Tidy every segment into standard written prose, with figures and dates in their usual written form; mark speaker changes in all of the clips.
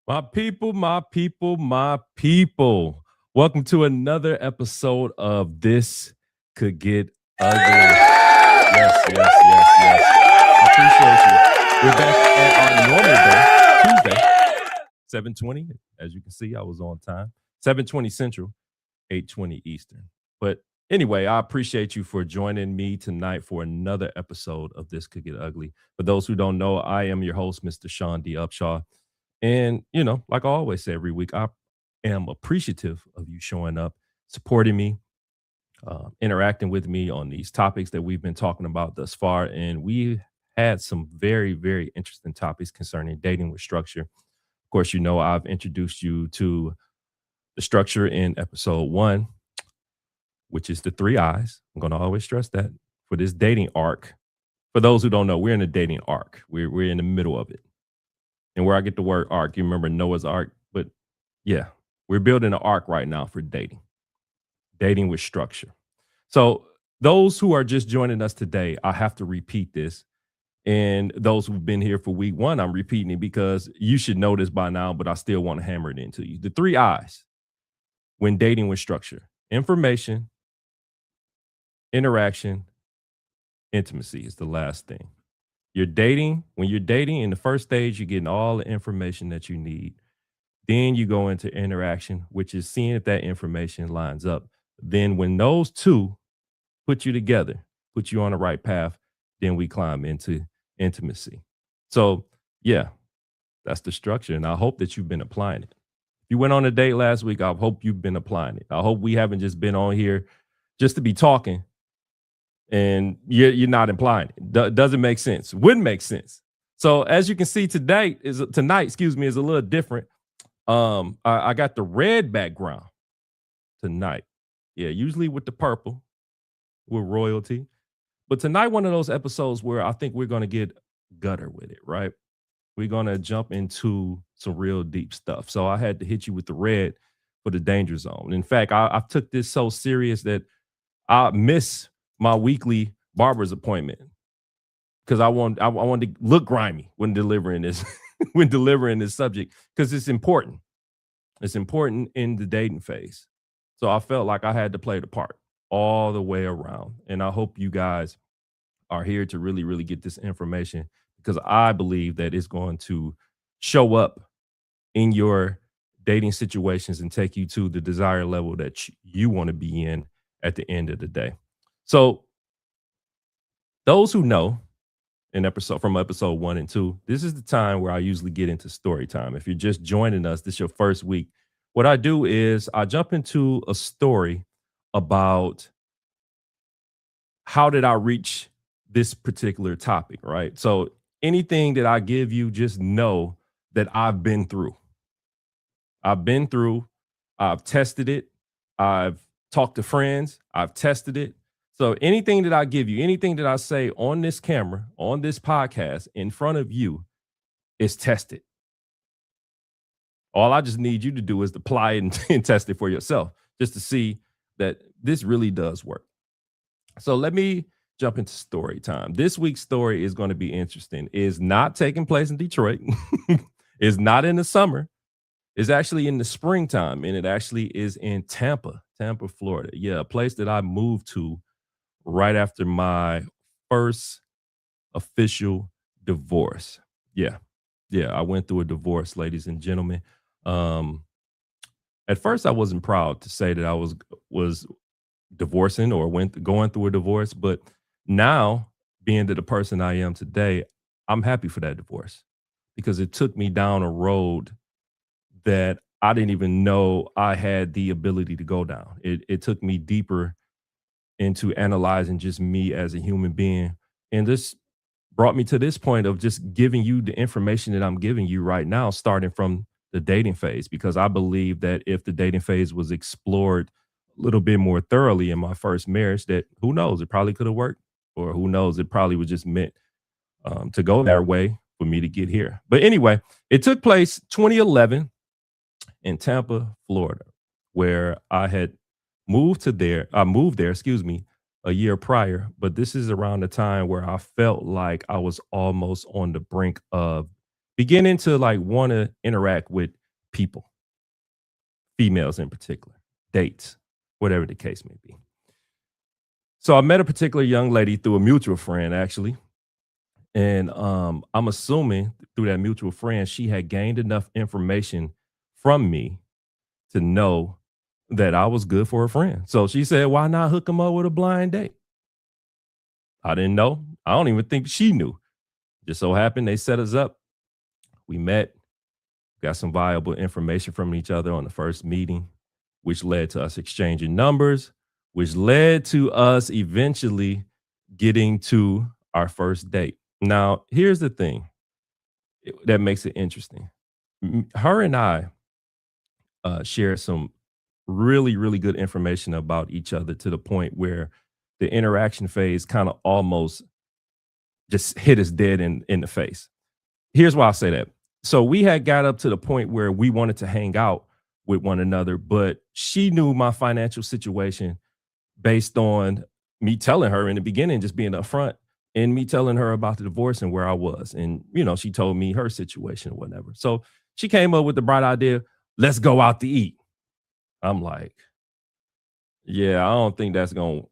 Speaker 1: My people, my people, my people. Welcome to another episode of This Could Get Ugly. Yes, yes, yes, yes. I appreciate you. We're back at our normal day, Tuesday, 7:20. As you can see, I was on time. 7:20 Central, 8:20 Eastern. But anyway, I appreciate you for joining me tonight for another episode of This Could Get Ugly. For those who don't know, I am your host, Mr. Sean D. Upshaw. And, like I always say every week, I am appreciative of you showing up, supporting me, interacting with me on these topics that we've been talking about thus far. And we had some very, very interesting topics concerning dating with structure. Of course, I've introduced you to the structure in episode one, which is the three I's. I'm going to always stress that for this dating arc. For those who don't know, we're in a dating arc. We're in the middle of it. And where I get the word arc, you remember Noah's Ark, but yeah, we're building an arc right now for dating with structure. So those who are just joining us today, I have to repeat this. And those who've been here for week one, I'm repeating it because you should know this by now, but I still want to hammer it into you. The three I's when dating with structure: information, interaction, intimacy is the last thing. When you're dating in the first stage, you're getting all the information that you need. Then you go into interaction, which is seeing if that information lines up. Then when those two put you together, put you on the right path, then we climb into intimacy. So yeah, that's the structure. And I hope that you've been applying it. If you went on a date last week, I hope you've been applying it. I hope we haven't just been on here just to be talking and you're not implying it. Doesn't make sense. Wouldn't make sense. So as you can see tonight is a little different. I got the red background tonight. Yeah, usually with the purple, with royalty. But tonight, one of those episodes where I think we're gonna get gutter with it, right? We're gonna jump into some real deep stuff. So I had to hit you with the red for the danger zone. In fact, I took this so serious that I miss my weekly barber's appointment because I wanted to look grimy when delivering this when delivering this subject because it's important. It's important in the dating phase. So I felt like I had to play the part all the way around. And I hope you guys are here to really, really get this information because I believe that it's going to show up in your dating situations and take you to the desired level that you want to be in at the end of the day. So those who know from episode 1 and 2, this is the time where I usually get into story time. If you're just joining us, this is your first week. What I do is I jump into a story about how did I reach this particular topic, right? So anything that I give you, just know that I've been through. I've tested it. I've talked to friends. I've tested it. So anything that I give you, anything that I say on this camera, on this podcast, in front of you, is tested. All I just need you to do is apply it and test it for yourself, just to see that this really does work. So let me jump into story time. This week's story is going to be interesting. It's not taking place in Detroit. It's not in the summer. It's actually in the springtime, and it actually is in Tampa, Florida. Yeah, a place that I moved to right after my first official divorce. Yeah. I went through a divorce, ladies and gentlemen. At first, I wasn't proud to say that I was divorcing or going through a divorce, but now, being the person I am today, I'm happy for that divorce because it took me down a road that I didn't even know I had the ability to go down. It took me deeper into analyzing just me as a human being. And this brought me to this point of just giving you the information that I'm giving you right now, starting from the dating phase, because I believe that if the dating phase was explored a little bit more thoroughly in my first marriage, that who knows, it probably could have worked, or who knows, it probably was just meant to go that way for me to get here. But anyway, it took place 2011 in Tampa, Florida, where I had moved there, a year prior, but this is around the time where I felt like I was almost on the brink of beginning to like want to interact with people, females in particular, dates, whatever the case may be. So I met a particular young lady through a mutual friend, actually. And I'm assuming through that mutual friend, she had gained enough information from me to know that I was good for a friend. So she said, why not hook him up with a blind date? I didn't know. I don't even think she knew. Just so happened they set us up. We met, got some valuable information from each other on the first meeting, which led to us exchanging numbers, which led to us eventually getting to our first date. Now, here's the thing that makes it interesting. Her and I shared some really, really good information about each other to the point where the interaction phase kind of almost just hit us dead in the face. Here's why I say that. So we had got up to the point where we wanted to hang out with one another, but she knew my financial situation based on me telling her in the beginning, just being upfront, and me telling her about the divorce and where I was. And, she told me her situation or whatever. So she came up with the bright idea, let's go out to eat. I'm like, yeah, I don't think that's gonna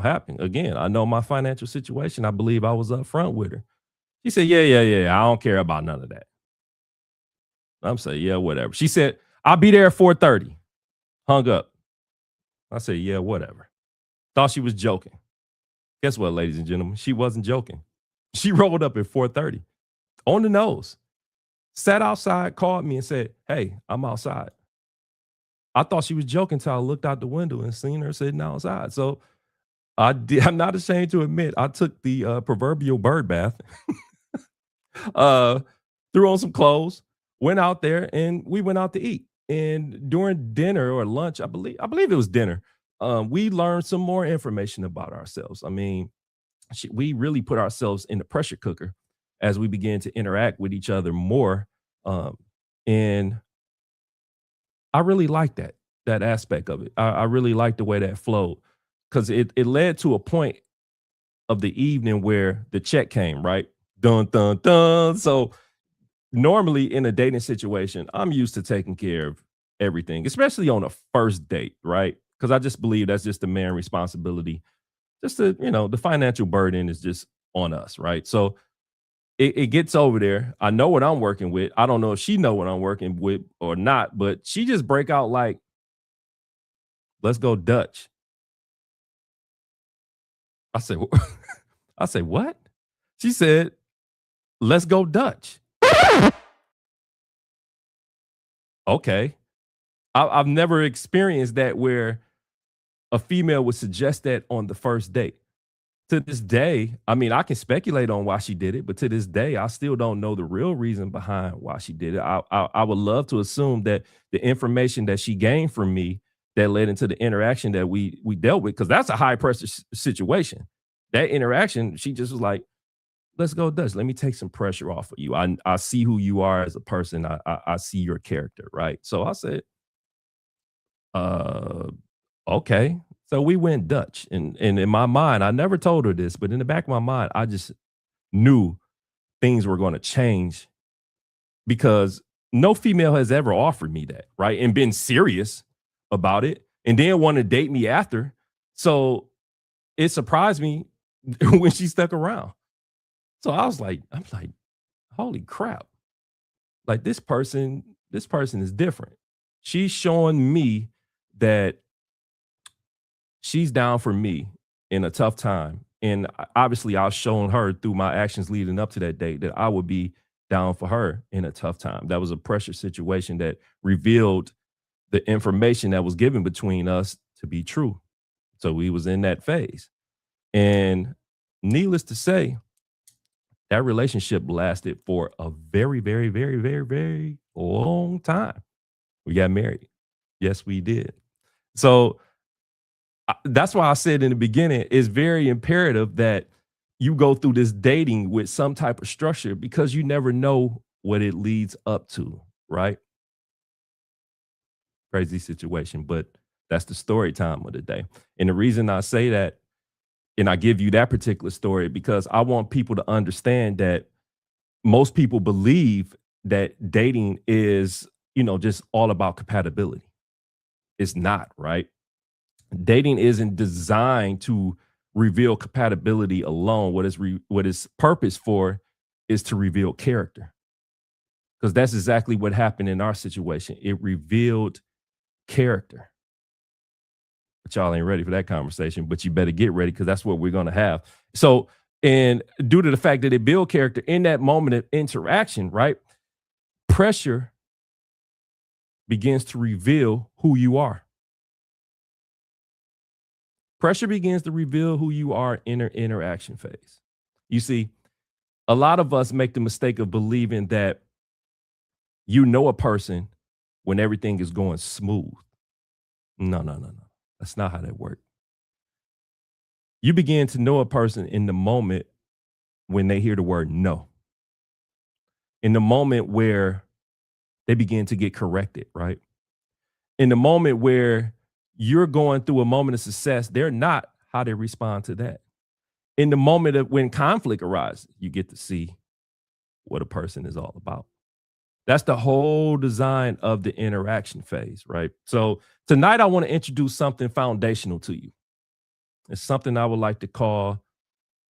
Speaker 1: happen. Again, I know my financial situation. I believe I was upfront with her. She said, yeah, yeah, yeah. I don't care about none of that. I'm saying, yeah, whatever. She said, I'll be there at 4:30. Hung up. I said, yeah, whatever. Thought she was joking. Guess what, ladies and gentlemen? She wasn't joking. She rolled up at 4:30 on the nose, sat outside, called me and said, hey, I'm outside. I thought she was joking until I looked out the window and seen her sitting outside. So I'm not ashamed to admit I took the proverbial bird bath, uh, threw on some clothes, went out there, and we went out to eat. And during dinner or lunch, I believe it was dinner, we learned some more information about ourselves. I mean, we really put ourselves in the pressure cooker as we began to interact with each other more. Um, and I really like that aspect of it. I really like the way that flowed because it led to a point of the evening where the check came, right? Dun dun dun. So normally in a dating situation, I'm used to taking care of everything, especially on a first date, right? Because I just believe that's just the man responsibility. Just the financial burden is just on us, right? So it gets over there. I know what I'm working with. I don't know if she know what I'm working with or not, but she just break out like, let's go Dutch. I said, I say, what? She said, let's go Dutch. Okay. I've never experienced that where a female would suggest that on the first date. To this day, I mean, I can speculate on why she did it, but to this day, I still don't know the real reason behind why she did it. I would love to assume that the information that she gained from me that led into the interaction that we dealt with, because that's a high pressure situation. That interaction, she just was like, "Let's go Dutch. Let me take some pressure off of you. I see who you are as a person. I see your character, right?" So I said, "Uh, okay." So we went Dutch, and in my mind, I never told her this, but in the back of my mind, I just knew things were going to change because no female has ever offered me that, right? And been serious about it, and then want to date me after. So it surprised me when she stuck around. So I'm like, holy crap! Like this person is different. She's showing me that she's down for me in a tough time. And obviously, I've shown her through my actions leading up to that date that I would be down for her in a tough time. That was a pressure situation that revealed the information that was given between us to be true. So we was in that phase. And needless to say, that relationship lasted for a very, very, very, very, very long time. We got married. Yes, we did. So that's why I said in the beginning, it's very imperative that you go through this dating with some type of structure because you never know what it leads up to, right? Crazy situation, but that's the story time of the day. And the reason I say that and I give you that particular story because I want people to understand that most people believe that dating is, just all about compatibility. It's not, right? Dating isn't designed to reveal compatibility alone. What is purpose for is to reveal character. Because that's exactly what happened in our situation. It revealed character. But y'all ain't ready for that conversation, but you better get ready because that's what we're gonna have. So, and due to the fact that it built character in that moment of interaction, right? Pressure begins to reveal who you are. Pressure begins to reveal who you are in an interaction phase. You see, a lot of us make the mistake of believing that you know a person when everything is going smooth. No, no, no, no. That's not how that works. You begin to know a person in the moment when they hear the word no, in the moment where they begin to get corrected, right? In the moment where you're going through a moment of success, they're not how they respond to that. In the moment of when conflict arises, you get to see what a person is all about. That's the whole design of the interaction phase, right? So tonight I want to introduce something foundational to you. It's something I would like to call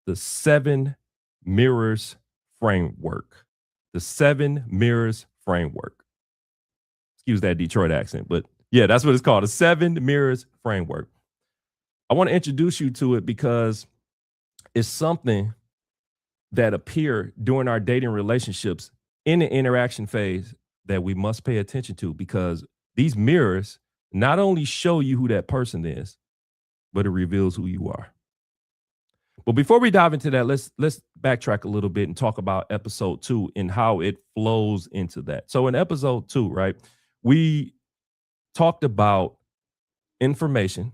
Speaker 1: the 7 mirrors framework. The 7 mirrors framework. Excuse that Detroit accent, but yeah, that's what it's called, the 7 mirrors framework. I want to introduce you to it because it's something that appear during our dating relationships in the interaction phase that we must pay attention to because these mirrors not only show you who that person is, but it reveals who you are. But before we dive into that, let's backtrack a little bit and talk about episode 2 and how it flows into that. So in episode 2, right, we talked about information,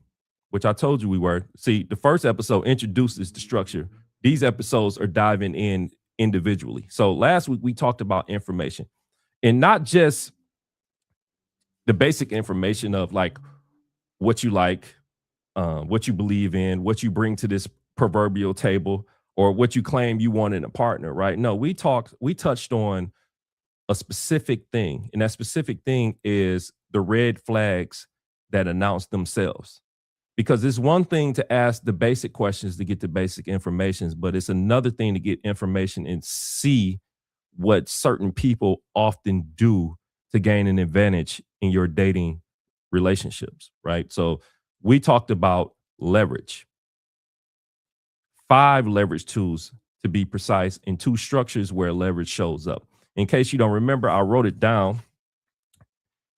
Speaker 1: which I told you we were. See, the first episode introduces the structure. These episodes are diving in individually. So last week we talked about information and not just the basic information of like what you believe in, what you bring to this proverbial table, or what you claim you want in a partner, right? No, we touched on a specific thing, and that specific thing is the red flags that announce themselves. Because it's one thing to ask the basic questions to get the basic information, but it's another thing to get information and see what certain people often do to gain an advantage in your dating relationships, right? So we talked about leverage, 5 leverage tools to be precise, and 2 structures where leverage shows up. In case you don't remember, I wrote it down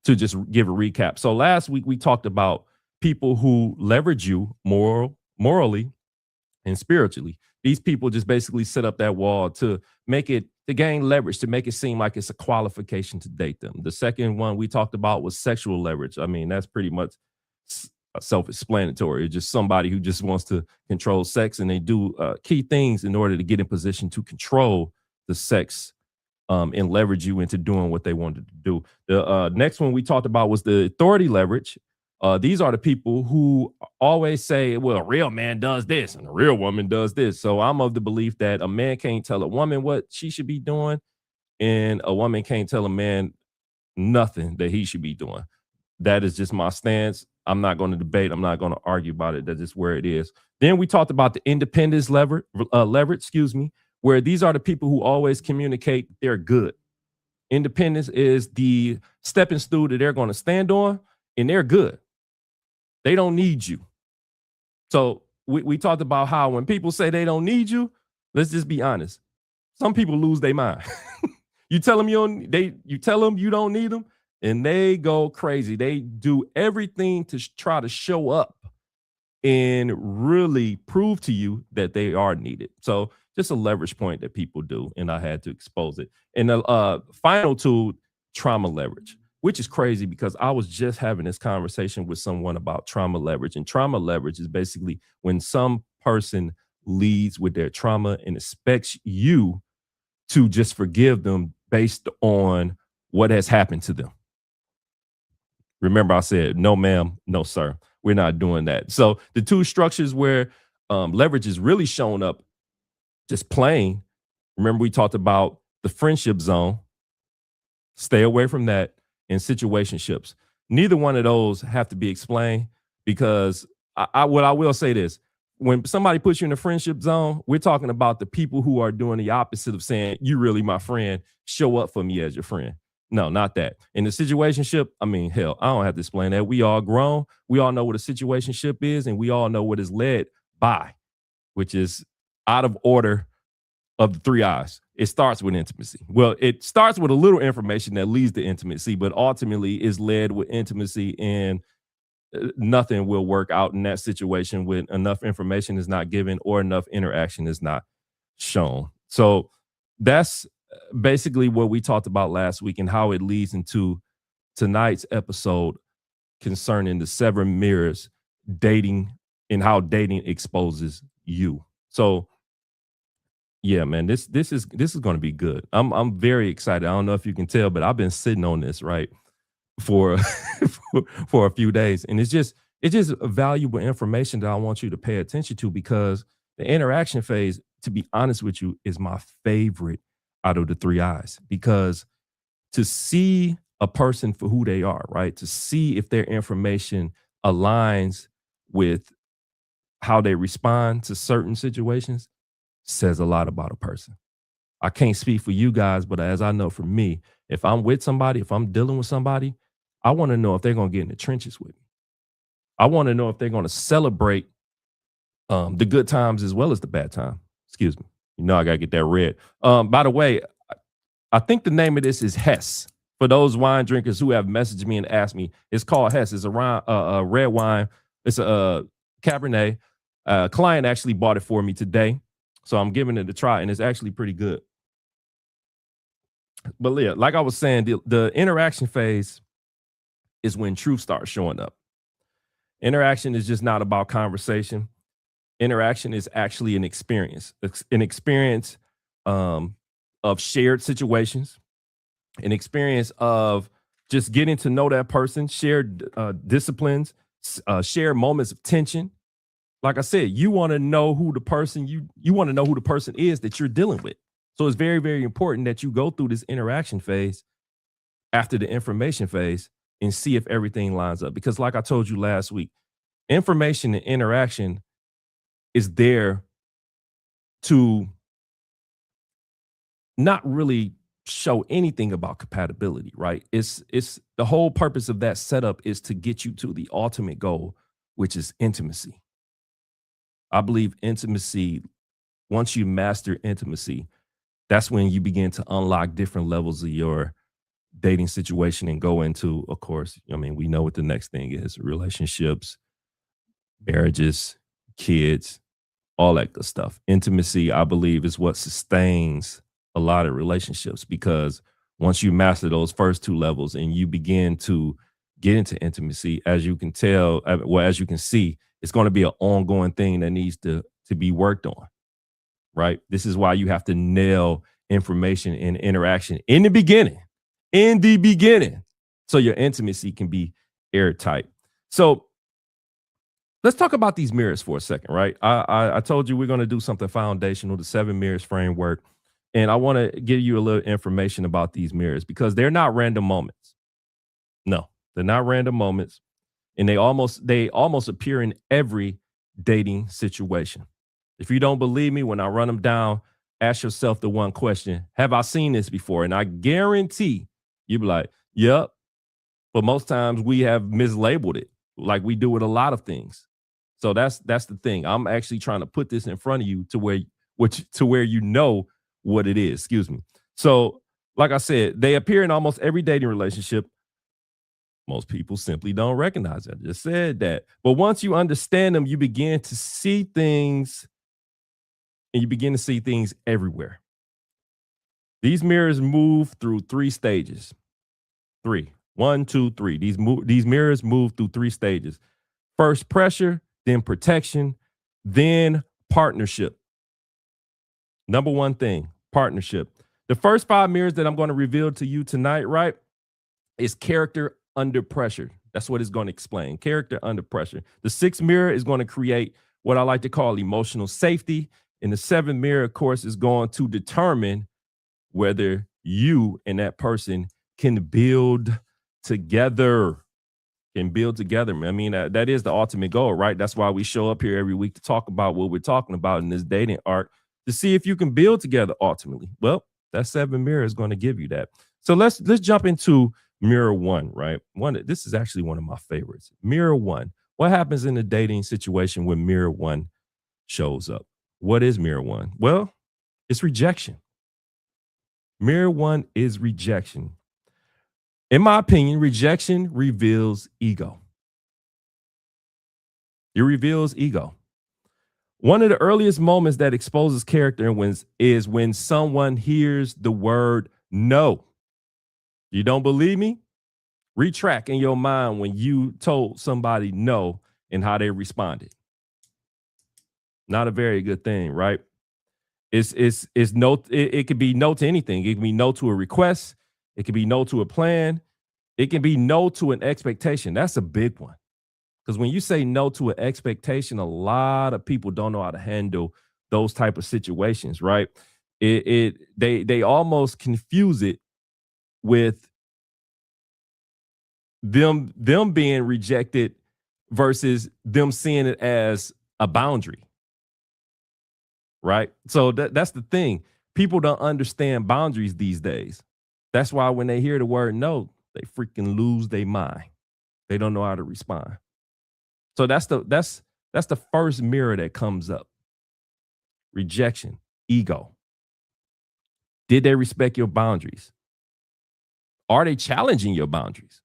Speaker 1: to just give a recap. So last week we talked about people who leverage you morally and spiritually. These people just basically set up that wall to make it to gain leverage, to make it seem like it's a qualification to date them. The second one we talked about was sexual leverage. I mean, that's pretty much self-explanatory. It's just somebody who just wants to control sex, and they do key things in order to get in position to control the sex and leverage you into doing what they wanted to do. The next one we talked about was the authority leverage. These are the people who always say, well, a real man does this and a real woman does this. So I'm of the belief that a man can't tell a woman what she should be doing, and a woman can't tell a man nothing that he should be doing. That is just my stance. I'm not going to debate. I'm not going to argue about it. That's just where it is. Then we talked about the independence leverage, excuse me, where these are the people who always communicate they're good. Independence is the stepping stool that they're going to stand on, and they're good. They don't need you. So we talked about how when people say they don't need you, let's just be honest. Some people lose their mind. You tell them you tell them you don't need them, and they go crazy. They do everything to try to show up and really prove to you that they are needed. So just a leverage point that people do, and I had to expose it. And the final tool, trauma leverage, which is crazy because I was just having this conversation with someone about trauma leverage. And trauma leverage is basically when some person leads with their trauma and expects you to just forgive them based on what has happened to them. Remember, I said, no, ma'am, no, sir. We're not doing that. So the 2 structures where leverage is really showing up just plain. Remember, we talked about the friendship zone. Stay away from that, and situationships. Neither one of those have to be explained because what I will say this. When somebody puts you in the friendship zone, we're talking about the people who are doing the opposite of saying, you really my friend, show up for me as your friend. No, not that. In the situationship, I mean, hell, I don't have to explain that. We all grown. We all know what a situationship is, and we all know what is led by, which is out of order of the three eyes. It starts with intimacy. Well, it starts with a little information that leads to intimacy, but ultimately is led with intimacy, and nothing will work out in that situation when enough information is not given or enough interaction is not shown. So that's basically what we talked about last week and how it leads into tonight's episode concerning the seven mirrors dating and how dating exposes you. So yeah, man, this is going to be good. I'm very excited. I don't know if you can tell, but I've been sitting on this right for for a few days, and it's just valuable information that I want you to pay attention to because the interaction phase, to be honest with you, is my favorite out of the three eyes because to see a person for who they are, right? To see if their information aligns with how they respond to certain situations says a lot about a person. I can't speak for you guys, but as I know for me, if I'm with somebody, if I'm dealing with somebody, I want to know if they're going to get in the trenches with me. I want to know if they're going to celebrate the good times as well as the bad time. Excuse me. You know, I got to get that red. By the way, I think the name of this is Hess. For those wine drinkers who have messaged me and asked me, it's called Hess. It's a red wine. It's a Cabernet. Client actually bought it for me today. So I'm giving it a try, and it's actually pretty good. But yeah, like I was saying, the interaction phase is when truth starts showing up. Interaction is just not about conversation. Interaction is actually an experience. It's an experience of shared situations, an experience of just getting to know that person, shared disciplines, shared moments of tension. Like I said, you want to know who the person you want to know who the person is that you're dealing with. So it's very, very important that you go through this interaction phase after the information phase and see if everything lines up. Because like I told you last week, information and interaction is there to not really show anything about compatibility, right? It's the whole purpose of that setup is to get you to the ultimate goal, which is intimacy. I believe intimacy, once you master intimacy, that's when you begin to unlock different levels of your dating situation and go into, of course, I mean, we know what the next thing is: relationships, marriages, kids, all that good stuff. Intimacy, I believe, is what sustains a lot of relationships because once you master those first two levels and you begin to get into intimacy, as you can tell, well, as you can see, it's going to be an ongoing thing that needs to be worked on, right? This is why you have to nail information and interaction in the beginning, so your intimacy can be airtight. So let's talk about these mirrors for a second, right? I told you we're going to do something foundational, the seven mirrors framework. And I want to give you a little information about these mirrors because they're not random moments. No, they're not random moments. And they almost appear in every dating situation. If you don't believe me, when I run them down, ask yourself the one question: have I seen this before? And I guarantee you'll be like, yep. But most times we have mislabeled it, like we do with a lot of things. So that's the thing. I'm actually trying to put this in front of you to where you know what it is. Excuse me. So, like I said, they appear in almost every dating relationship. Most people simply don't recognize it. I just said that. But once you understand them, you begin to see things, and you begin to see things everywhere. These mirrors move through three stages. Three. One, two, three. These mirrors move through three stages. First, pressure, then protection, then partnership. Number one thing, partnership. The first five mirrors that I'm going to reveal to you tonight, right, is character under pressure. That's what it's going to explain. Character under pressure. The sixth mirror is going to create what I like to call emotional safety. And the seventh mirror, of course, is going to determine whether you and that person can build together. Can build together, man. I mean, that is the ultimate goal, right? That's why we show up here every week to talk about what we're talking about in this dating art to see if you can build together ultimately. Well, that seven mirror is going to give you that. So let's jump into mirror one, right? This is actually one of my favorites. Mirror one. What happens in the dating situation when mirror one shows up? What is mirror one? Well, it's rejection. Mirror one is rejection. In my opinion, rejection reveals ego. It reveals ego. One of the earliest moments that exposes character is when someone hears the word no. You don't believe me? Retract in your mind when you told somebody no and how they responded. Not a very good thing, right? It's no. It could be no to anything. It can be no to a request. It can be no to a plan. It can be no to an expectation. That's a big one. Because when you say no to an expectation, a lot of people don't know how to handle those type of situations, right? They almost confuse it with them being rejected versus them seeing it as a boundary, right? So that's the thing. People don't understand boundaries these days. That's why when they hear the word no, they freaking lose their mind. They don't know how to respond. So that's the first mirror that comes up. Rejection, ego. Did they respect your boundaries? Are they challenging your boundaries?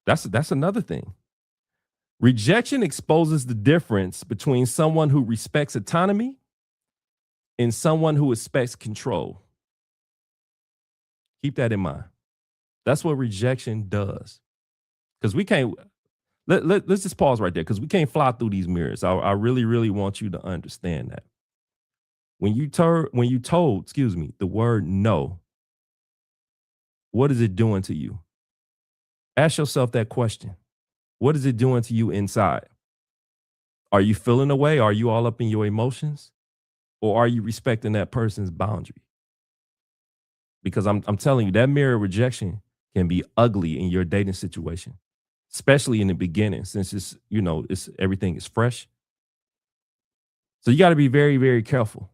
Speaker 1: That's another thing. Rejection exposes the difference between someone who respects autonomy and someone who expects control. Keep that in mind. That's what rejection does. Because we can't let's just pause right there because we can't fly through these mirrors. I really, really want you to understand that. When you told, excuse me, the word no, what is it doing to you? Ask yourself that question. What is it doing to you inside? Are you feeling away? Are you all up in your emotions? Or are you respecting that person's boundary? Because I'm telling you, that mirror rejection can be ugly in your dating situation, especially in the beginning, since it's everything is fresh. So you got to be very, very careful.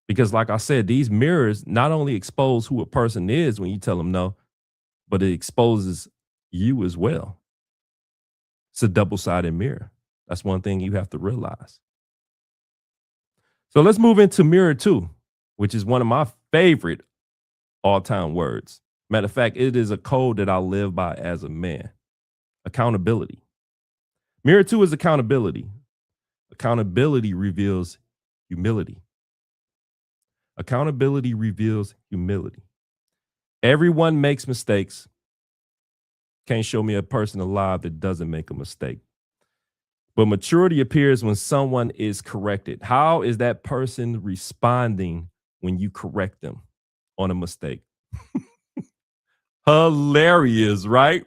Speaker 1: Because, like I said, these mirrors not only expose who a person is when you tell them no, but it exposes you as well. It's a double sided mirror. That's one thing you have to realize. So let's move into mirror two, which is one of my favorite all time words. Matter of fact, it is a code that I live by as a man. Accountability. Mirror two is accountability. Accountability reveals humility. Accountability reveals humility. Everyone makes mistakes. Can't show me a person alive that doesn't make a mistake. But maturity appears when someone is corrected. How is that person responding when you correct them on a mistake? Hilarious, right?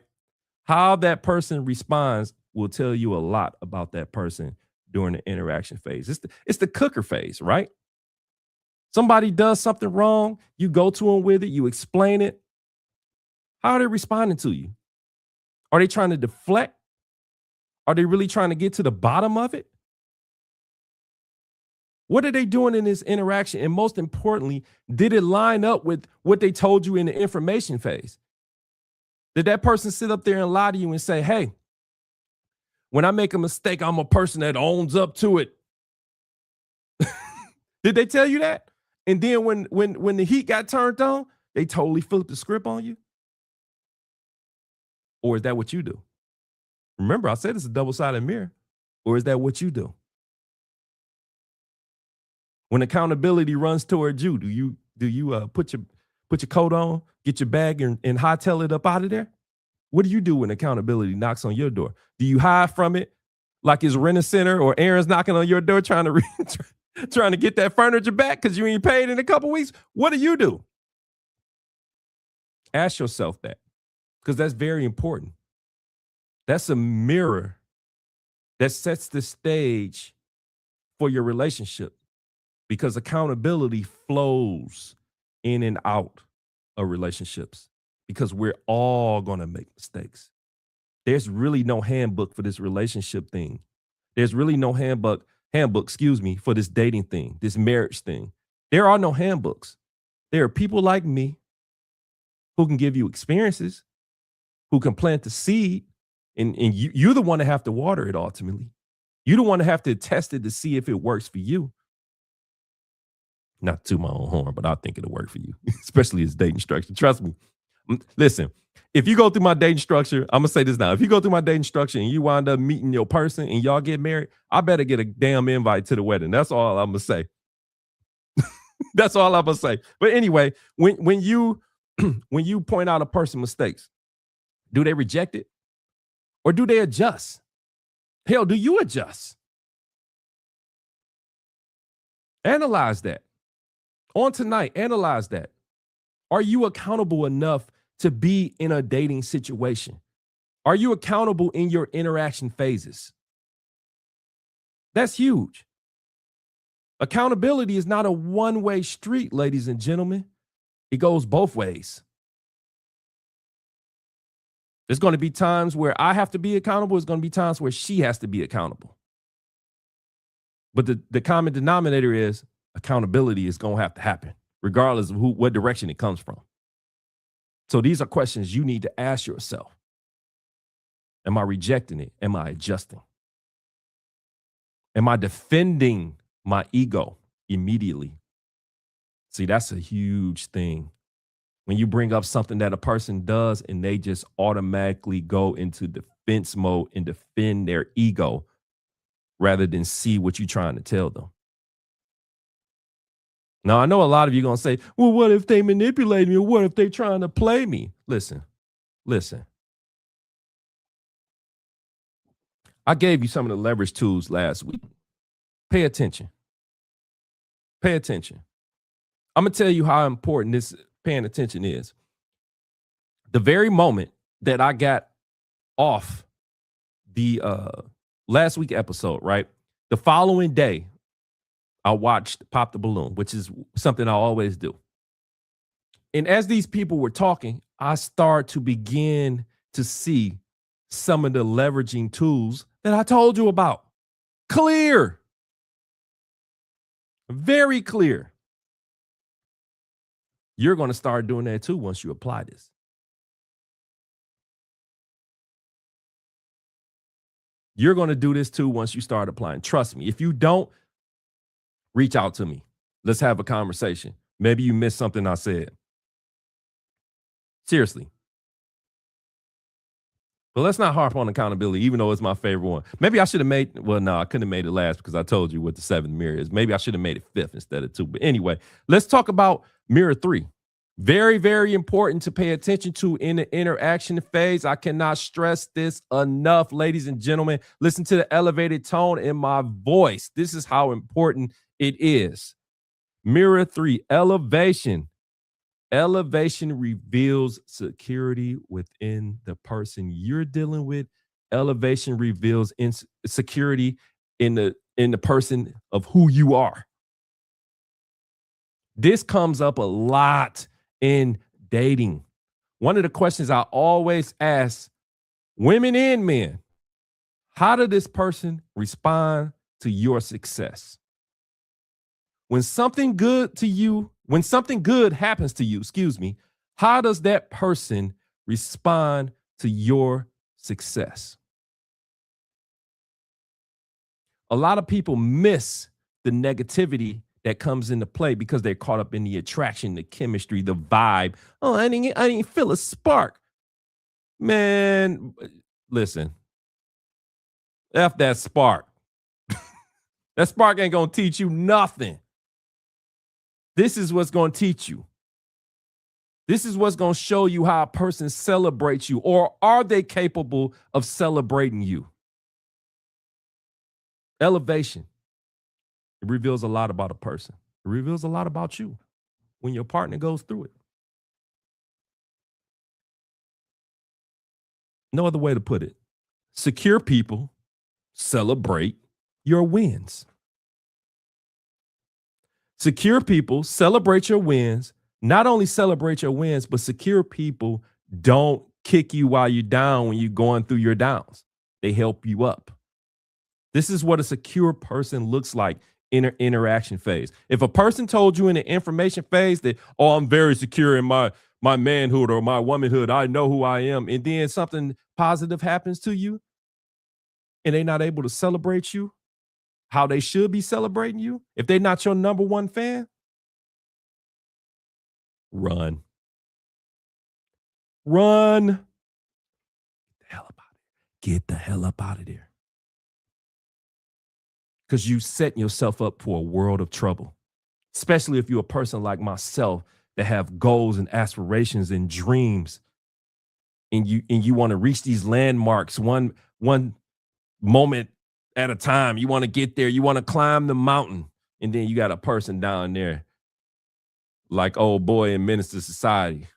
Speaker 1: How that person responds will tell you a lot about that person during the interaction phase. It's the cooker phase, right? Somebody does something wrong, you go to them with it, you explain it. How are they responding to you? Are they trying to deflect? Are they really trying to get to the bottom of it? What are they doing in this interaction? And most importantly, did it line up with what they told you in the information phase? Did that person sit up there and lie to you and say, hey, when I make a mistake, I'm a person that owns up to it? Did they tell you that? And then when the heat got turned on, they totally flipped the script on you? Or is that what you do? Remember, I said it's a double-sided mirror. Or is that what you do? When accountability runs towards you, do you put your coat on, get your bag, and hightail it up out of there? What do you do when accountability knocks on your door? Do you hide from it like it's rent a center or Aaron's knocking on your door trying to trying to get that furniture back because you ain't paid in a couple weeks? What do you do? Ask yourself that because that's very important. That's a mirror that sets the stage for your relationship. because accountability flows in and out of relationships because we're all going to make mistakes. There's really no handbook for this relationship thing. There's really no handbook, excuse me, for this dating thing, this marriage thing. There are no handbooks. There are people like me who can give you experiences, who can plant the seed, and you're the one that have to water it ultimately. You're the one that have to test it to see if it works for you. Not to my own horn, but I think it'll work for you, especially as dating structure. Trust me. Listen, if you go through my dating structure, I'm gonna say this now. If you go through my dating structure and you wind up meeting your person and y'all get married, I better get a damn invite to the wedding. That's all I'm gonna say. That's all I'm gonna say. But anyway, when you when you point out a person mistakes, do they reject it or do they adjust? Hell, do you adjust? Analyze that. On tonight, analyze that. Are you accountable enough to be in a dating situation? Are you accountable in your interaction phases? That's huge. Accountability is not a one-way street, ladies and gentlemen. It goes both ways. There's going to be times where I have to be accountable. There's going to be times where she has to be accountable. But the common denominator is accountability is going to have to happen, regardless of what direction it comes from. So these are questions you need to ask yourself. Am I rejecting it? Am I adjusting? Am I defending my ego immediately? See, that's a huge thing. When you bring up something that a person does and they just automatically go into defense mode and defend their ego rather than see what you're trying to tell them. Now, I know a lot of you are going to say, well, what if they manipulate me or what if they trying to play me? Listen. I gave you some of the leverage tools last week. Pay attention. I'm going to tell you how important this paying attention is. The very moment that I got off the last week episode, right? The following day, I watched Pop the Balloon, which is something I always do. And as these people were talking, I start to begin to see some of the leveraging tools that I told you about. Clear. Very clear. You're going to start doing that too once you apply this. You're going to do this too once you start applying. Trust me. If you don't, reach out to me. Let's have a conversation. Maybe you missed something I said. Seriously. But let's not harp on accountability, even though it's my favorite one. Maybe I should have I couldn't have made it last because I told you what the seventh mirror is. Maybe I should have made it fifth instead of two. But anyway, let's talk about mirror 3. Very, very important to pay attention to in the interaction phase. I cannot stress this enough, ladies and gentlemen. Listen to the elevated tone in my voice. This is how important it is. Mirror 3, elevation. Elevation reveals security within the person you're dealing with. Elevation reveals insecurity in the person of who you are. This comes up a lot in dating. One of the questions I always ask women and men, how did this person respond to your success? When something good happens to you, how does that person respond to your success? A lot of people miss the negativity that comes into play because they're caught up in the attraction, the chemistry, the vibe. Oh, I didn't feel a spark. Man, listen. F that spark. That spark ain't going to teach you nothing. This is what's going to teach you. This is what's going to show you how a person celebrates you, or are they capable of celebrating you? Elevation. It reveals a lot about a person. It reveals a lot about you when your partner goes through it. No other way to put it. Secure people celebrate your wins. Secure people celebrate your wins. Not only celebrate your wins, but secure people don't kick you while you're down when you're going through your downs. They help you up. This is what a secure person looks like in an interaction phase. If a person told you in the information phase that, oh, I'm very secure in my manhood or my womanhood, I know who I am, and then something positive happens to you and they're not able to celebrate you how they should be celebrating you, if they're not your number one fan, run. Run. Get the hell up out of there. Get the hell up out of there. Because you setting yourself up for a world of trouble, especially if you're a person like myself that have goals and aspirations and dreams, and you want to reach these landmarks one moment at a time. You want to get there. You want to climb the mountain, and then you got a person down there like old boy in Minister Society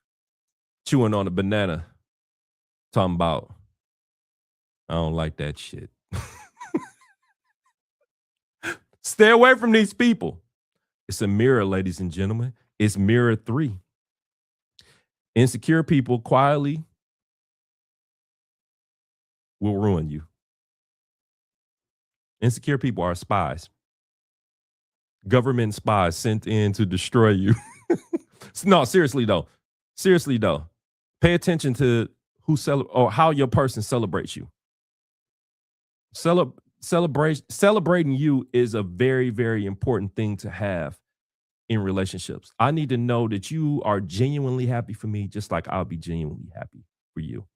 Speaker 1: chewing on a banana, talking about, I don't like that shit. Stay away from these people. It's a mirror, ladies and gentlemen. It's mirror 3. Insecure people quietly will ruin you. Insecure people are spies. Government spies sent in to destroy you. No, seriously though. Seriously though. Pay attention to or how your person celebrates you. Celebrating you is a very, very important thing to have in relationships. I need to know that you are genuinely happy for me, just like I'll be genuinely happy for you.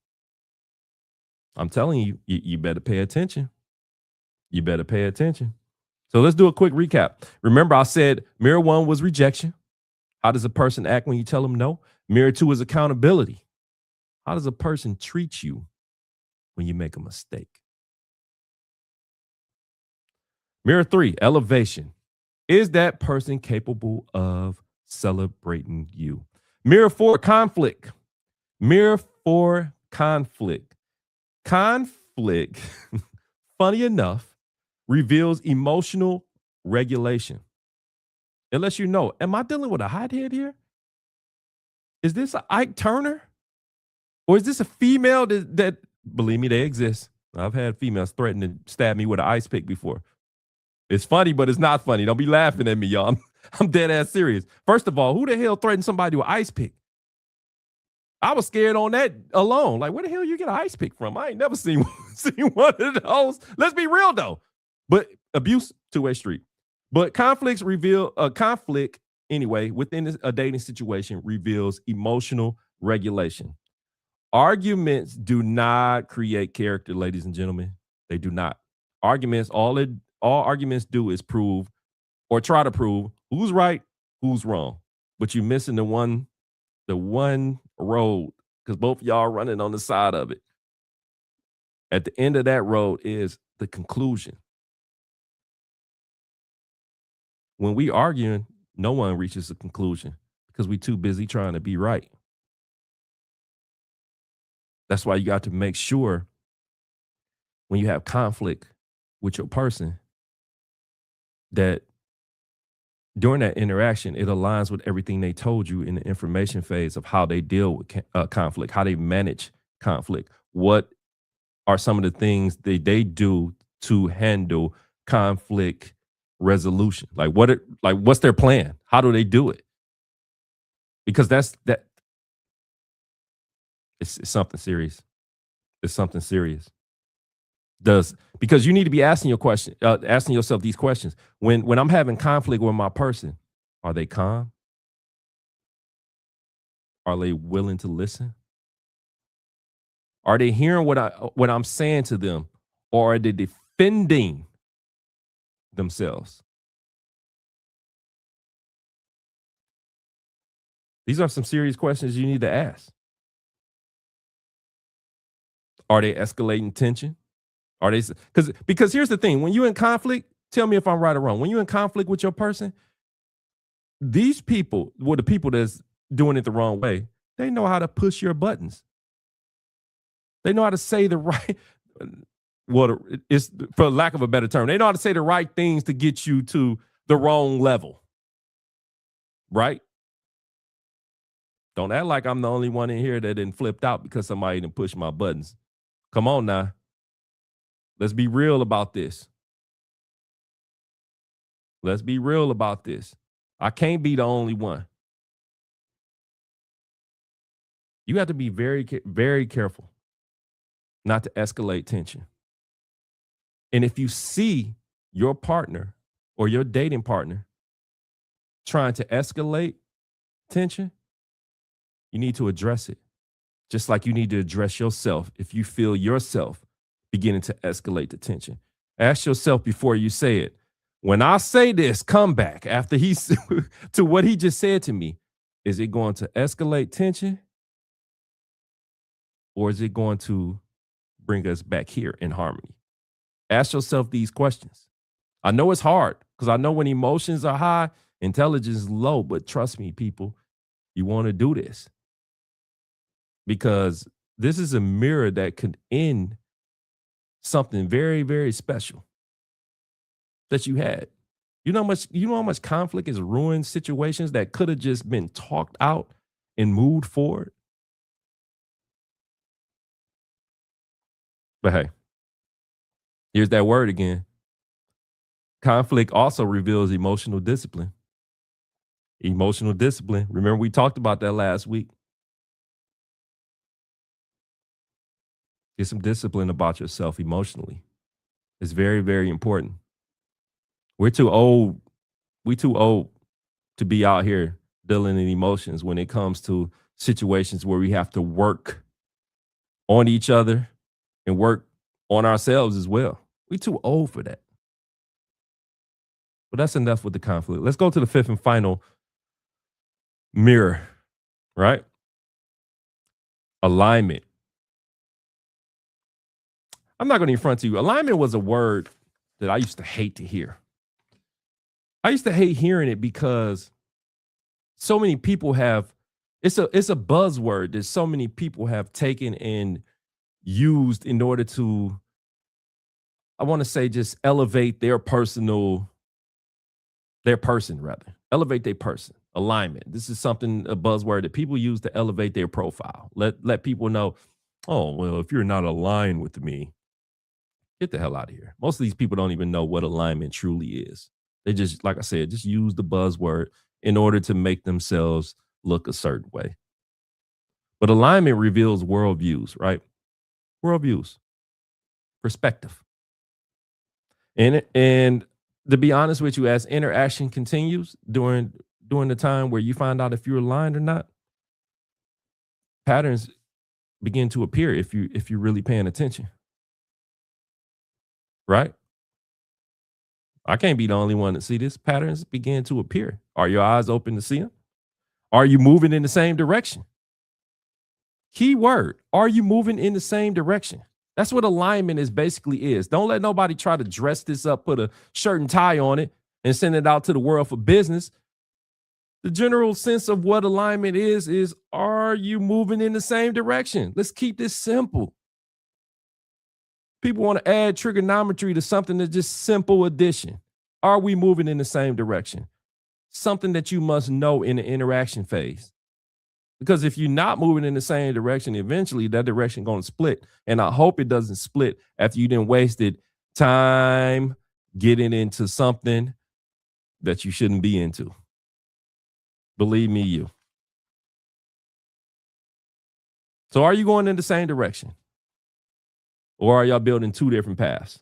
Speaker 1: I'm telling you, you better pay attention. You better pay attention. So let's do a quick recap. Remember, I said mirror 1 was rejection. How does a person act when you tell them no? Mirror 2 is accountability. How does a person treat you when you make a mistake? Mirror 3, elevation. Is that person capable of celebrating you? Mirror 4, conflict. Mirror 4, conflict. Conflict, funny enough, reveals emotional regulation. It lets you know, am I dealing with a hothead here? Is this a Ike Turner? Or is this a female that believe me, they exist. I've had females threaten to stab me with an ice pick before. It's funny, but it's not funny. Don't be laughing at me, y'all. I'm dead ass serious. First of all, who the hell threatened somebody with an ice pick? I was scared on that alone. Like, where the hell you get an ice pick from? I ain't never seen one of those. Let's be real though. But abuse, two-way street. But conflict anyway within a dating situation reveals emotional regulation. Arguments do not create character, ladies and gentlemen. They do not. Arguments, all arguments do is prove or try to prove who's right, who's wrong. But you're missing the one road because both of y'all are running on the side of it. At the end of that road is the conclusion. When we arguing, no one reaches a conclusion because we're too busy trying to be right. That's why you got to make sure when you have conflict with your person that during that interaction, it aligns with everything they told you in the information phase of how they deal with conflict, how they manage conflict. What are some of the things that they do to handle conflict resolution? What's their plan? How do they do it? Because it's something serious. It's something serious. Because you need to be asking yourself these questions. When I'm having conflict with my person, are they calm? Are they willing to listen? Are they hearing what I'm saying to them, or are they defending themselves? These are some serious questions you need to ask. Are they escalating tension? Are they because here's the thing, when you're in conflict, tell me if I'm right or wrong. When you're in conflict with your person, these people, the people that's doing it the wrong way, they know how to push your buttons. They know how to say the right, it's for lack of a better term, they know how to say the right things to get you to the wrong level. right? Don't act like I'm the only one in here that didn't flipped out because somebody didn't push my buttons. Come on now. Let's be real about this. Let's be real about this. I can't be the only one. You have to be very careful not to escalate tension. And if you see your partner or your dating partner trying to escalate tension, you need to address it. Just like you need to address yourself if you feel yourself beginning to escalate the tension. Ask yourself before you say it. When I say this, come back after he's to what he just said to me. Is it going to escalate tension or is it going to bring us back here in harmony? Ask yourself these questions. I know it's hard because I know when emotions are high, intelligence is low, but trust me, people, you want to do this because this is a mirror that could end something very special that you had. You know how much conflict has ruined situations that could have just been talked out and moved forward? But hey, here's that word again. Conflict also reveals emotional discipline. Emotional discipline. Remember, we talked about that last week. Get some discipline about yourself emotionally. It's very important. We're too old. We too old to be out here dealing in emotions when it comes to situations where we have to work on each other and work on ourselves as well. We too old for that. But that's enough with the conflict. Let's go to the fifth and final mirror, right? Alignment. I'm not going to front to you. Alignment was a word that I used to hate to hear. I used to hate hearing it because so many people have it's a buzzword that so many people have taken and used in order to, I want to say, just elevate their person rather. Elevate their person. Alignment. This is something, a buzzword that people use to elevate their profile. Let people know, oh, well, if you're not aligned with me, get the hell out of here. Most of these people don't even know what alignment truly is. They just, like I said, just use the buzzword in order to make themselves look a certain way. But alignment reveals worldviews, right? Worldviews, perspective. And to be honest with you, as interaction continues during the time where you find out if you're aligned or not, patterns begin to appear if you're really paying attention. Right? I can't be the only one to see this. Patterns begin to appear. Are your eyes open to see them? Are you moving in the same direction? Key word. Are you moving in the same direction? That's what alignment is basically is. Don't let nobody try to dress this up, put a shirt and tie on it, and send it out to the world for business. The general sense of what alignment is are you moving in the same direction? Let's keep this simple. People want to add trigonometry to something that's just simple addition. Are we moving in the same direction? Something that you must know in the interaction phase. Because if you're not moving in the same direction, eventually that direction going to split. And I hope it doesn't split after you didn't wasted time getting into something that you shouldn't be into. Believe me, you. So are you going in the same direction? Or are y'all building two different paths?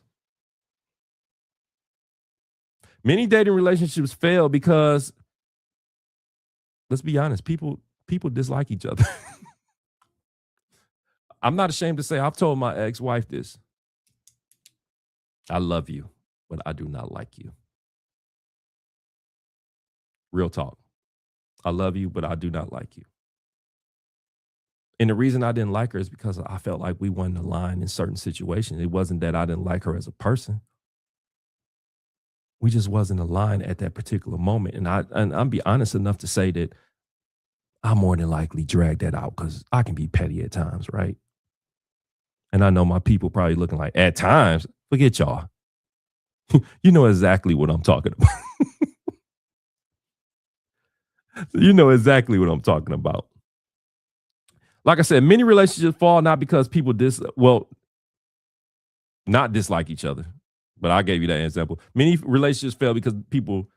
Speaker 1: Many dating relationships fail because, let's be honest, people dislike each other. I'm not ashamed to say I've told my ex-wife this. I love you, but I do not like you. Real talk. I love you, but I do not like you. And the reason I didn't like her is because I felt like we wasn't aligned in certain situations. It wasn't that I didn't like her as a person. We just wasn't aligned at that particular moment. And I'm be honest enough to say that I more than likely drag that out because I can be petty at times, right? And I know my people probably looking like, at times, forget y'all. You know exactly what I'm talking about. You know exactly what I'm talking about. Like I said, many relationships fall not because people not dislike each other. But I gave you that example. Many relationships fail because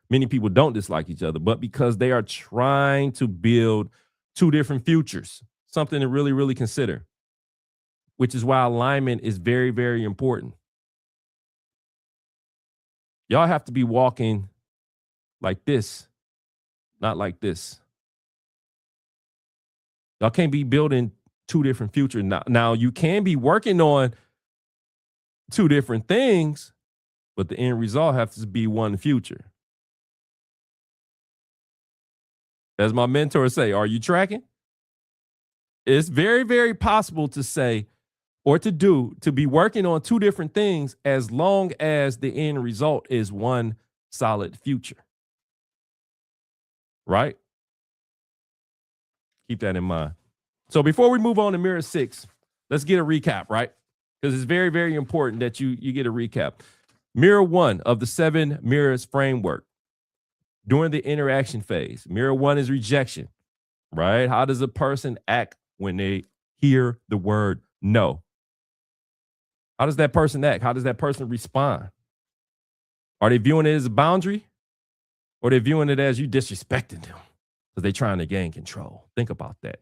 Speaker 1: many people don't dislike each other, but because they are trying to build two different futures. Something to really, really consider, which is why alignment is very, very important. Y'all have to be walking like this, not like this. Y'all can't be building two different futures. Now you can be working on two different things, but the end result has to be one future. As my mentor say, are you tracking? It's very, very possible to say or to be working on two different things as long as the end result is one solid future. Right? Keep that in mind. So before we move on to mirror 6, let's get a recap, right? Because it's very, very important that you get a recap. Mirror 1 of the 7 mirrors framework. During the interaction phase, mirror 1 is rejection, right? How does a person act when they hear the word no? How does that person act? How does that person respond? Are they viewing it as a boundary, or are they viewing it as you disrespecting them because they're trying to gain control? Think about that.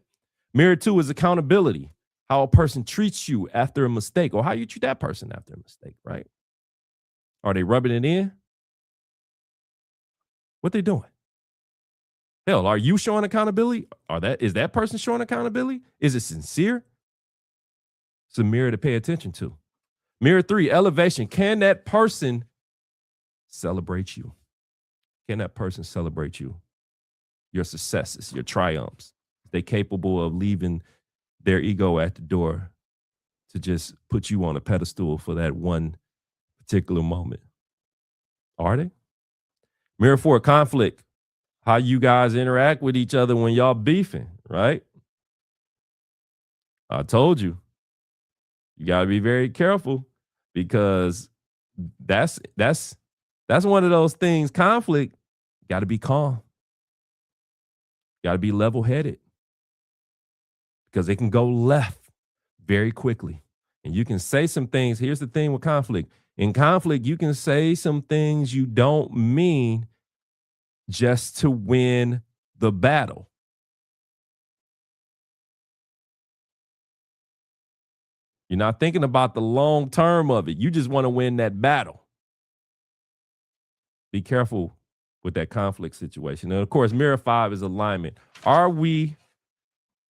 Speaker 1: Mirror 2 is accountability. How a person treats you after a mistake, or how you treat that person after a mistake, right? Are they rubbing it in? What they doing? Hell, are you showing accountability? Is that person showing accountability? Is it sincere? It's a mirror to pay attention to. Mirror 3, elevation. Can that person celebrate you? Can that person celebrate you? Your successes, your triumphs? Are they capable of leaving their ego at the door to just put you on a pedestal for that one particular moment? Are they? Mirror 4, conflict. How you guys interact with each other when y'all beefing, right? I told you. You got to be very careful because that's one of those things. Conflict, got to be calm. Got to be level-headed because it can go left very quickly. And you can say some things. Here's the thing with conflict. In conflict, you can say some things you don't mean just to win the battle. You're not thinking about the long term of it. You just want to win that battle. Be careful with that conflict situation. And of course, mirror 5 is alignment. Are we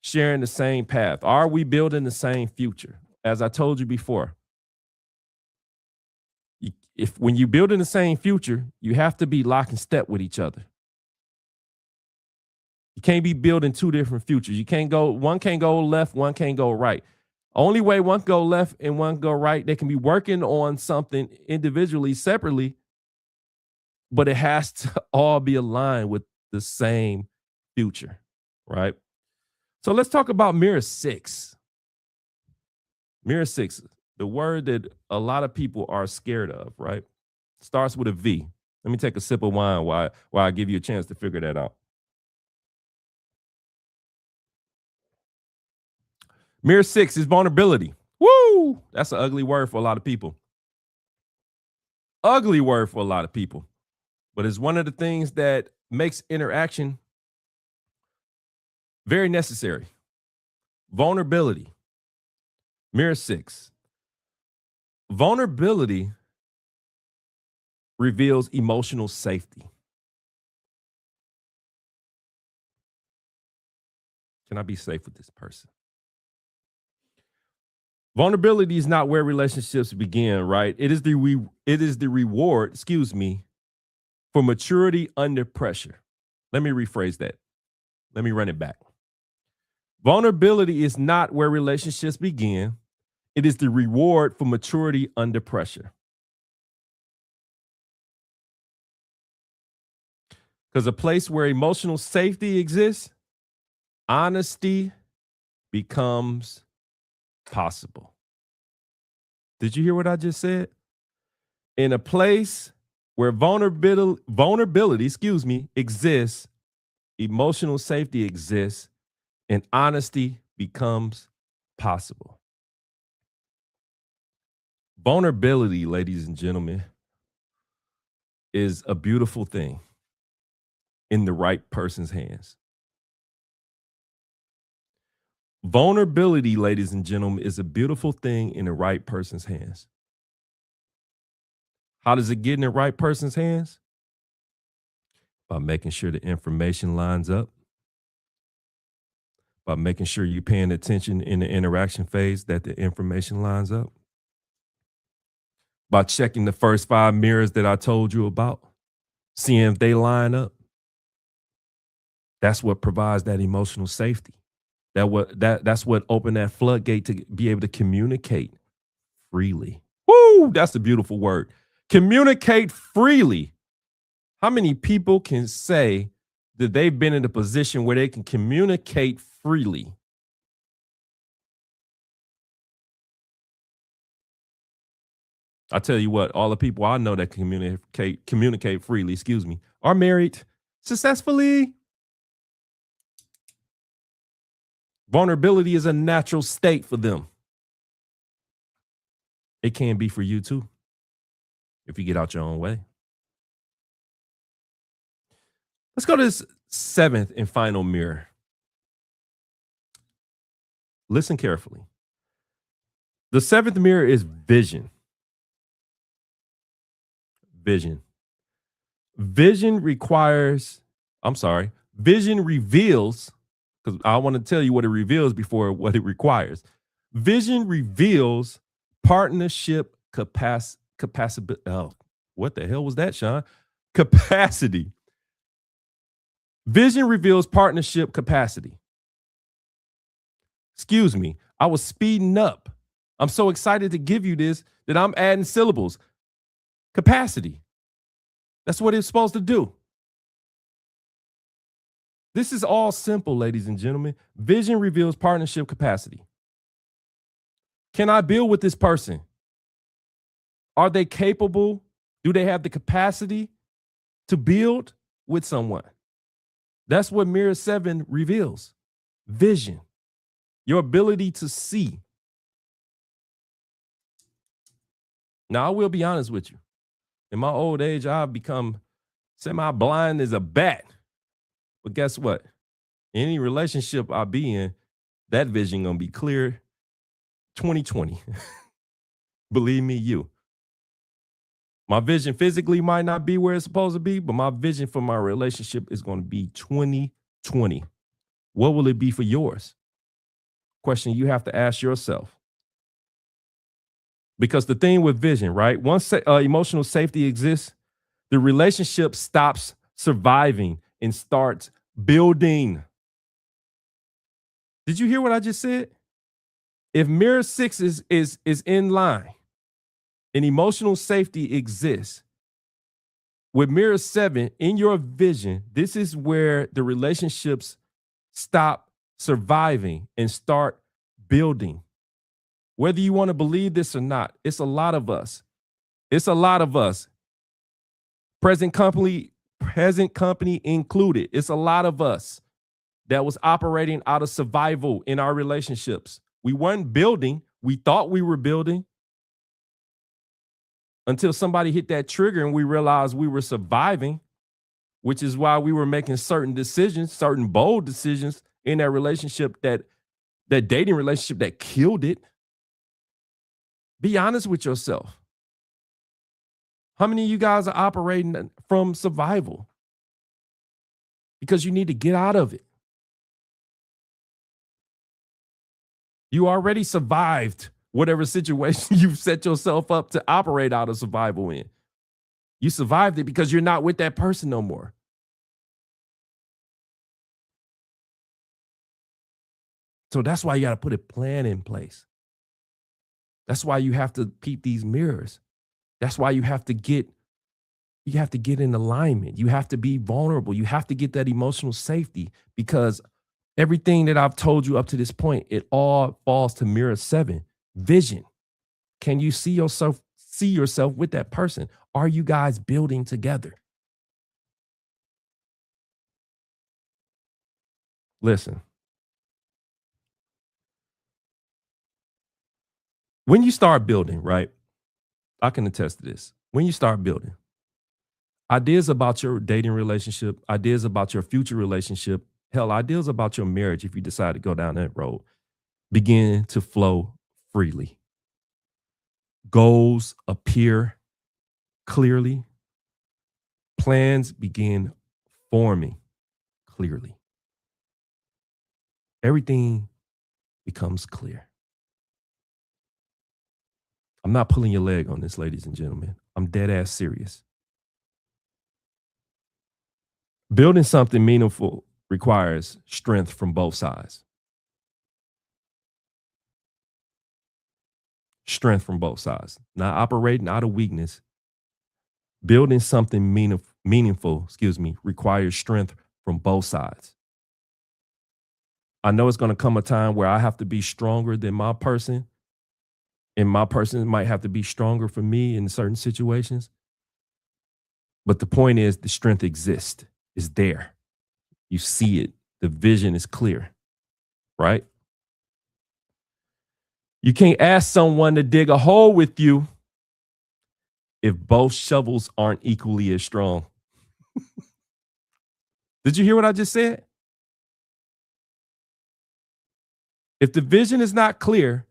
Speaker 1: sharing the same path? Are we building the same future? As I told you before, if when you build in the same future, you have to be lock and step with each other. You can't be building two different futures. One can't go left, one can't go right. Only way one can go left and one can go right, they can be working on something individually, separately, but it has to all be aligned with the same future, right? So let's talk about mirror 6. Mirror 6, the word that a lot of people are scared of, right? Starts with a V. Let me take a sip of wine while I give you a chance to figure that out. Mirror 6 is vulnerability. Woo! That's an ugly word for a lot of people. Ugly word for a lot of people. But it's one of the things that makes interaction very necessary. Vulnerability. Mirror 6. Vulnerability reveals emotional safety. Can I be safe with this person? Vulnerability is not where relationships begin, right? It is the reward, for maturity under pressure. Let me rephrase that. Let me run it back. Vulnerability is not where relationships begin. It is the reward for maturity under pressure. Because a place where emotional safety exists, honesty becomes possible. Did you hear what I just said? In a place where vulnerability exists, emotional safety exists and honesty becomes possible. Vulnerability, ladies and gentlemen, is a beautiful thing in the right person's hands. Vulnerability, ladies and gentlemen, is a beautiful thing in the right person's hands. How does it get in the right person's hands? By making sure the information lines up, by making sure you're paying attention in the interaction phase that the information lines up, by checking the first 5 mirrors that I told you about, seeing if they line up. That's what provides that emotional safety. That's what opened that floodgate to be able to communicate freely. Woo, that's a beautiful word. Communicate freely. How many people can say that they've been in a position where they can communicate freely? I tell you what, all the people I know that communicate freely, are married successfully. Vulnerability is a natural state for them. It can be for you too, if you get out your own way. Let's go to this seventh and final mirror. Listen carefully. The seventh mirror is vision. Vision. Vision reveals, because I want to tell you what it reveals before what it requires. Vision reveals partnership capacity. Oh, what the hell was that, Sean? Capacity. Vision reveals partnership capacity. Excuse me, I was speeding up. I'm so excited to give you this that I'm adding syllables. Capacity. That's what it's supposed to do. This is all simple, ladies and gentlemen. Vision reveals partnership capacity. Can I build with this person? Are they capable? Do they have the capacity to build with someone? That's what Mirror 7 reveals. Vision. Your ability to see. Now, I will be honest with you. In my old age, I've become semi-blind as a bat. But guess what? Any relationship I be in, that vision gonna be clear 2020. Believe me, you. My vision physically might not be where it's supposed to be, but my vision for my relationship is going to be 2020. What will it be for yours? Question you have to ask yourself. Because the thing with vision, right? Once emotional safety exists, the relationship stops surviving and starts building. Did you hear what I just said? If mirror 6 is in line and emotional safety exists, with mirror 7 in your vision, this is where the relationships stop surviving and start building. Whether you want to believe this or not, it's a lot of us. It's a lot of us. Present company included. It's a lot of us that was operating out of survival in our relationships. We weren't building. We thought we were building until somebody hit that trigger and we realized we were surviving, which is why we were making certain decisions, certain bold decisions in that relationship, that dating relationship that killed it. Be honest with yourself. How many of you guys are operating from survival? Because you need to get out of it. You already survived whatever situation you've set yourself up to operate out of survival in. You survived it because you're not with that person no more. So that's why you got to put a plan in place. That's why you have to peep these mirrors. That's why you have to get in alignment. You have to be vulnerable. You have to get that emotional safety, because everything that I've told you up to this point, it all falls to mirror 7, vision. Can you see yourself with that person? Are you guys building together? Listen, when you start building, right? I can attest to this. When you start building, ideas about your dating relationship, ideas about your future relationship, hell, ideas about your marriage, if you decide to go down that road, begin to flow freely. Goals appear clearly, plans begin forming clearly. Everything becomes clear. I'm not pulling your leg on this, ladies and gentlemen. I'm dead ass serious. Building something meaningful requires strength from both sides. Strength from both sides. Not operating out of weakness. Building something meaningful, requires strength from both sides. I know it's going to come a time where I have to be stronger than my person, and my person might have to be stronger for me in certain situations. But the point is, the strength exists, is there. You see it. The vision is clear, right? You can't ask someone to dig a hole with you if both shovels aren't equally as strong. Did you hear what I just said? If the vision is not clear,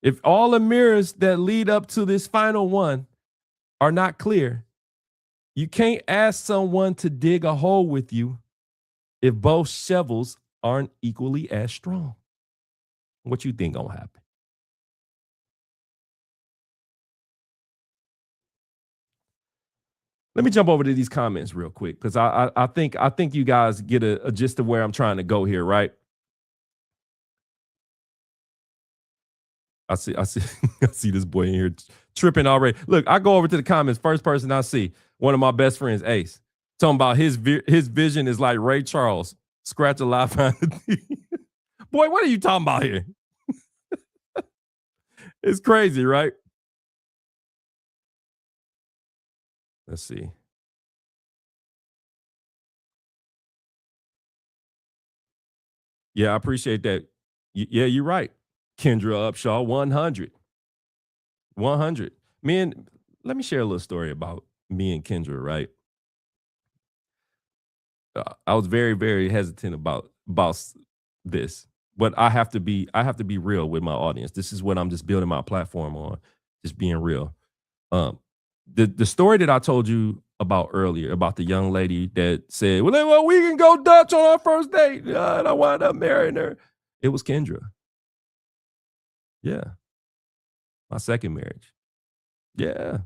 Speaker 1: if all the mirrors that lead up to this final one are not clear, you can't ask someone to dig a hole with you if both shovels aren't equally as strong. What you think gonna happen? Let me jump over to these comments real quick because I think you guys get a gist of where I'm trying to go here, right? I see I see this boy in here tripping already. Look, I go over to the comments. First person I see, one of my best friends, Ace, talking about his vision is like Ray Charles. Scratch a lot. Boy, what are you talking about here? It's crazy, right? Let's see. Yeah, I appreciate that. Yeah, you're right. Kendra Upshaw, 100. 100. Me and Let me share a little story about me and Kendra, right? I was very, very hesitant about this, but I have to be real with my audience. This is what I'm just building my platform on, just being real. Um, the story that I told you about earlier about the young lady that said, "Well, we can go Dutch on our first date," and I wound up marrying her. It was Kendra. Yeah, my second marriage. Yeah,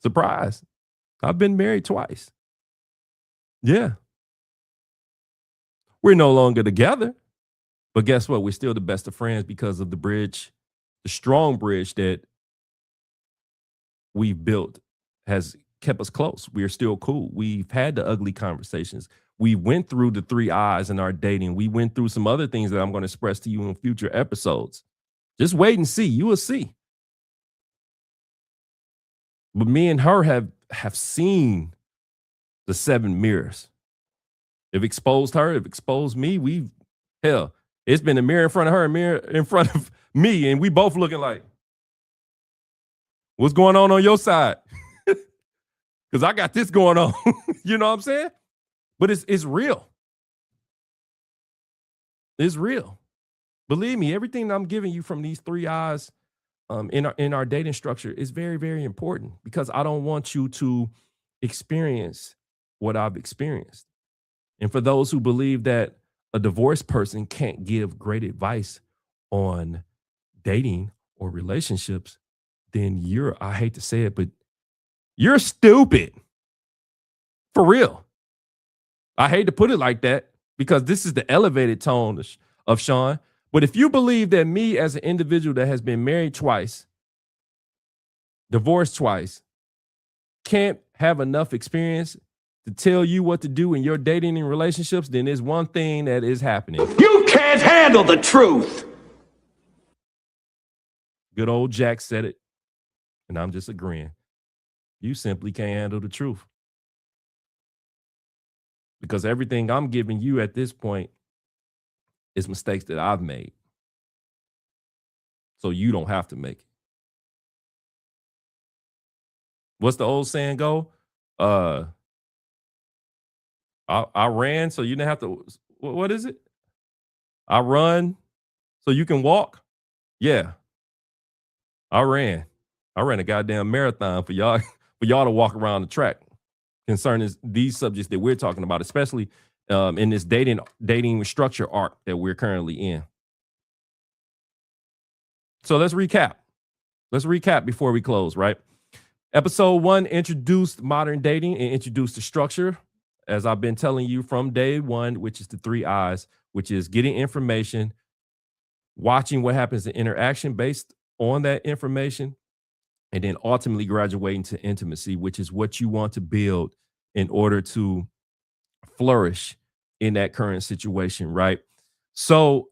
Speaker 1: surprise. I've been married twice. Yeah, we're no longer together. But guess what? We're still the best of friends because of the bridge, the strong bridge that we've built has kept us close. We are still cool. We've had the ugly conversations. We went through the three eyes in our dating. We went through some other things that I'm going to express to you in future episodes. Just wait and see. You will see. But me and her have seen the seven mirrors. If exposed her, if exposed me, hell, it's been a mirror in front of her, a mirror in front of me, and we both looking like, what's going on your side? Because I got this going on. You know what I'm saying? But it's real. It's real. Believe me, everything that I'm giving you from these three eyes in our dating structure is very, very important because I don't want you to experience what I've experienced. And for those who believe that a divorced person can't give great advice on dating or relationships, then I hate to say it, but you're stupid. For real. I hate to put it like that because this is the elevated tone of Sean. But if you believe that me as an individual that has been married twice, divorced twice, can't have enough experience to tell you what to do in your dating and relationships, then there's one thing that is happening.
Speaker 2: You can't handle the truth.
Speaker 1: Good old Jack said it, and I'm just agreeing. You simply can't handle the truth. because everything I'm giving you at this point is mistakes that I've made. So you don't have to make it. What's the old saying go? Uh, I ran so you didn't have to. What is it? I run so you can walk. Yeah, I ran. I ran a goddamn marathon for y'all for y'all to walk around the track concerning these subjects that we're talking about, especially in this dating structure arc that we're currently in. So let's recap. Let's recap before we close, right? Episode 1 introduced modern dating and introduced the structure, as I've been telling you from day one, which is the 3 I's, which is getting information, watching what happens in interaction based on that information, and then ultimately graduating to intimacy, which is what you want to build in order to flourish in that current situation, right? So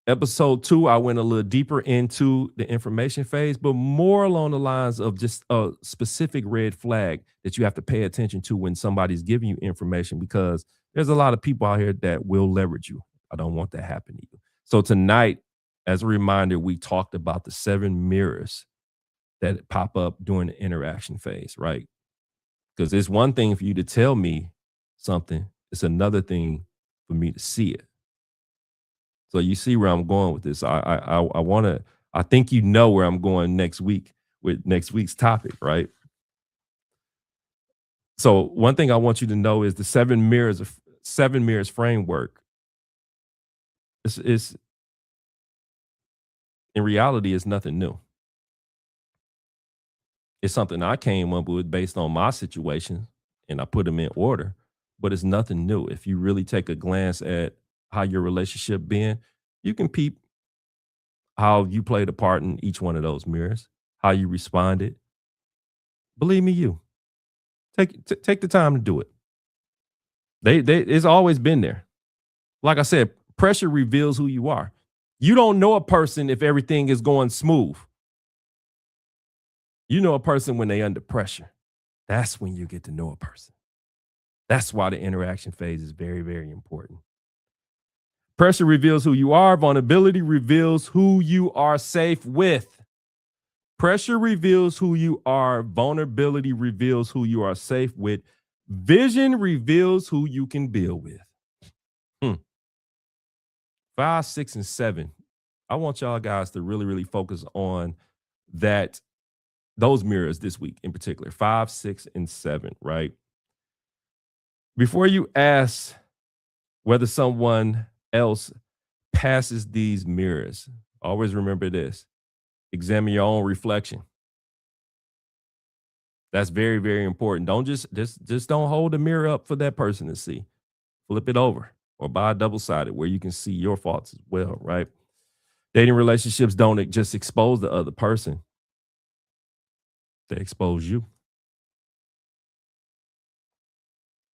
Speaker 1: episode 2, I went a little deeper into the information phase, but more along the lines of just a specific red flag that you have to pay attention to when somebody's giving you information, because there's a lot of people out here that will leverage you. I don't want that happening to you. So tonight, as a reminder, we talked about the 7 mirrors that pop up during the interaction phase, right? Because it's one thing for you to tell me something, it's another thing for me to see it. So you see where I'm going with this. I want to. I think you know where I'm going next week with next week's topic, right? So one thing I want you to know is the 7 mirrors framework. Is in reality is nothing new. It's something I came up with based on my situation, and I put them in order. But it's nothing new. If you really take a glance at how your relationship been, you can peep how you played a part in each one of those mirrors, how you responded. Believe me, you take the time to do it. It's always been there. Like I said, pressure reveals who you are. You don't know a person if everything is going smooth. You know a person when they under pressure. That's when you get to know a person. That's why the interaction phase is very, very important. Pressure reveals who you are. Vulnerability reveals who you are safe with. Pressure reveals who you are. Vulnerability reveals who you are safe with. Vision reveals who you can build with. 5, 6, and 7. I want y'all guys to really, really focus on those mirrors this week in particular. 5, 6, and 7, right? Before you ask whether someone else passes these mirrors, always remember this. Examine your own reflection. That's very, very important. Don't just don't hold the mirror up for that person to see. Flip it over or buy a double-sided where you can see your faults as well, right? Dating relationships don't just expose the other person. They expose you.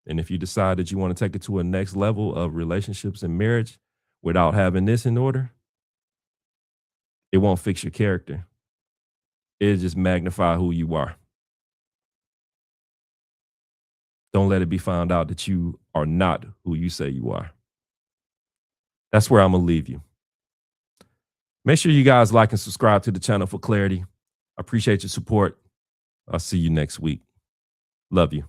Speaker 1: And if you decide that you want to take it to a next level of relationships and marriage without having this in order, it won't fix your character. It'll just magnify who you are. Don't let it be found out that you are not who you say you are. That's where I'm going to leave you. Make sure you guys like and subscribe to the channel for clarity. I appreciate your support. I'll see you next week. Love you.